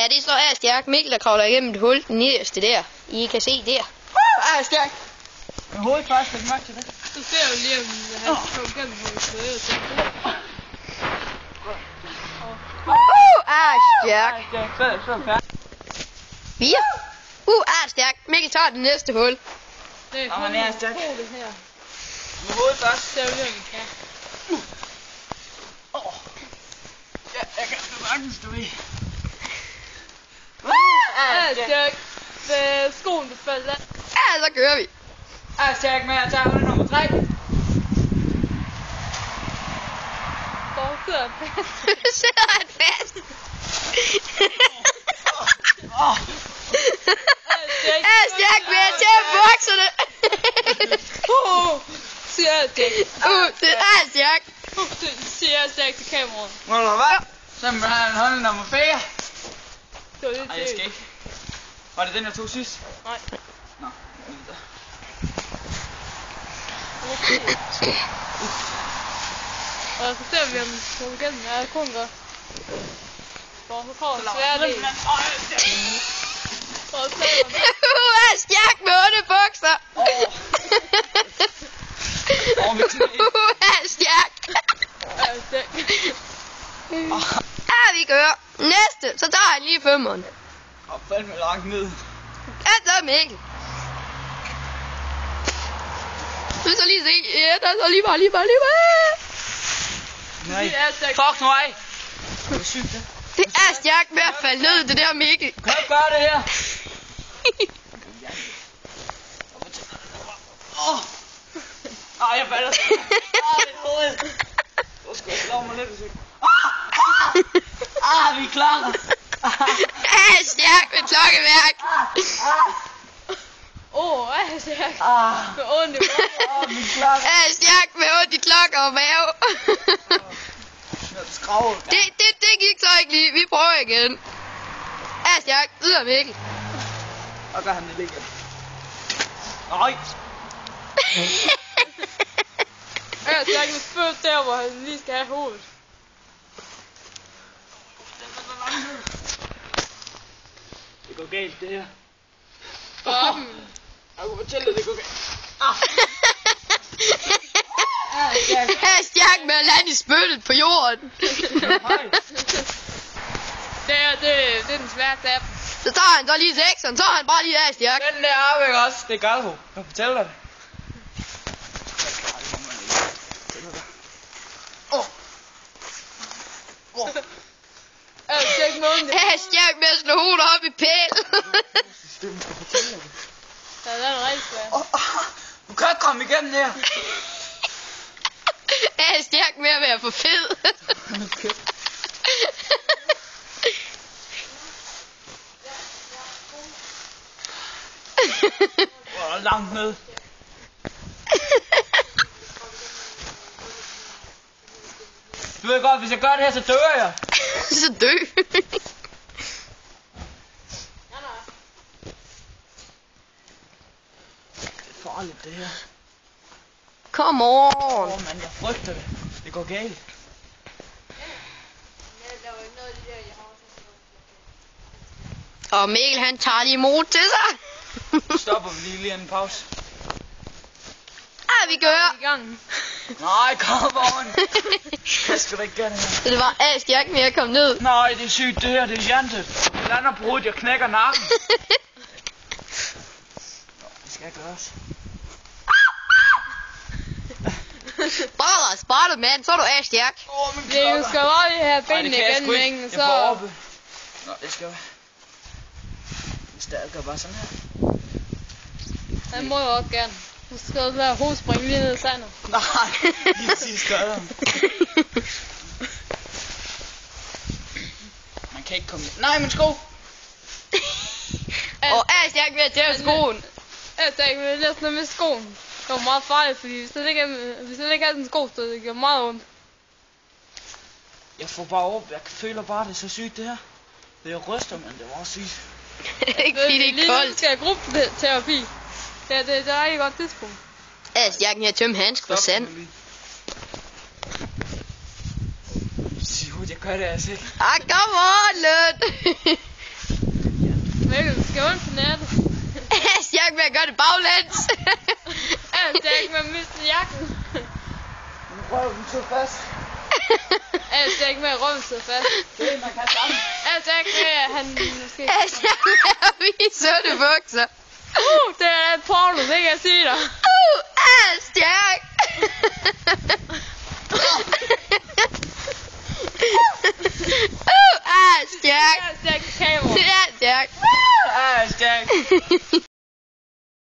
Ja, det står her stærkt. Mikkel, der kravler igennem et hul, den nederste der. I kan se der. Er stærk. Men hovedet først, læg mærke til det. Så ser jeg lige, om han kommer igennem hovedet. Stærk. Så 4. Stærk. Mikkel tager det næste hul. Det er han er stærk. Det her. Med hovedet først. Ser jeg lige, om vi kan. Ja, jeg kan sagtens stå i. Stærk. Med skoen, der faldt af. Ja, så kører vi. Er stærk med at tage hul nummer 3. Så sidder han fast. Sidder han fast. Stærk med at tage bukserne. Siger jeg stærk. Det er stærk. Siger jeg stærk til kameraet. Må du hvad? Så må han holde nummer 4. Det var lidt Nej, jeg skal ikke. Var det den, jeg tog sidst? Nej. Nå. Og så ser vi, om vi kommer igennem. Ja, det kunne godt. For så kommer en svær del. Og så Er stærk med underbukser. Er stærk. er stærk. Ja, vi kører. Næste, så tager han lige 5'eren. Og fandme langt ned. Ja, så er Mikkel. Du skal lige se. Ja, der er så lige bare. Nej. Det er stærk. Fuck nu af. Det er sygt, det. Det er stærkt med at falde ned, det der Mikkel. Kan du ikke gøre det her? Ej, jeg falder. Mit hoved. Du skal slå mig lidt, hvis ikke. Vi klarer. Er stærk med klokkeværk. Er stærk. Med ondt i maven. Min klokke. Er stærk med ondt i klokker og mave. Det gik så ikke lige. Vi prøver igen. Er stærk. Yder Mikkel. Og gør han det igen. Nej. Er stærk med født der, hvor han lige skal have hovedet. Det går galt, det her. Jeg kunne fortælle dig, det går galt. Er stærk med at lande i spyttet på jorden. Det er den sværeste af dem. Så tager han så lige 6'eren, så er han bare lige er stærk. Den der er væk også. Det er Galho. Jeg fortæller dig det. Er stærk med ondt i Er stærk med at slå hovedet op i pæl. Ja, det er rigtig svært. Du kan ikke komme igennem her. Er stærk med at være for fed. Hvor er langt ned. Du ved godt, hvis jeg gør det her, så dør jeg. Så dø. Det er farligt, det her. Come on. Mand, jeg frygter det. Det går galt. Og Mikkel han tager lige mod til sig. Nu stopper vi lige en pause. Vi kører. I gang. Nej, kom on. Jeg skal da ikke gøre det her. Så det var stærk med at komme ned. Nej, det er sygt det her, det er hjernetøft. Jeg lander på hovedet, jeg knækker nakken. Det skal gøres. Bare spottet mand, så er du stærk. Min Det er jo skal bare lige have Nej, benene det kan jeg igen, sgu ikke. ikke? Jeg Så... får oppe. Nå, det skal jeg. Jeg gør bare sådan her. Han må jo også gerne. Du skal også være hovedspring lige ned i sandet. Nej, lige præcis gør jeg. Man kan ikke komme ind. Nej, min sko! Og stærk med at tage skoen. Jeg tænker, vi næsten med skoen. Det var meget farligt, fordi hvis det ikke er den sko, så det gør meget ondt. Jeg får bare op. Jeg føler bare, det er så sygt det her. Jeg ryster, men det var også sygt. Ikke fordi det er lige koldt. skal have gruppeterapi. Det er ikke godt tidspunkt. Jeg kan tømme handsk for sand. Sig ud, jeg gør det altså ikke. Come on, Lund. med at gøre det baglæns. Ass Jack med at miste jakken. Røven så fast. Ass Jack med at røven så fast. Det man kan sammen. Ass Jack med at han måske... Ass Jack med at vise sorte bukser. Det er et porno, det kan jeg sige dig. Ass Jack. Ass Jack. Ass Jack kamera. Ass Jack. Ass Jack.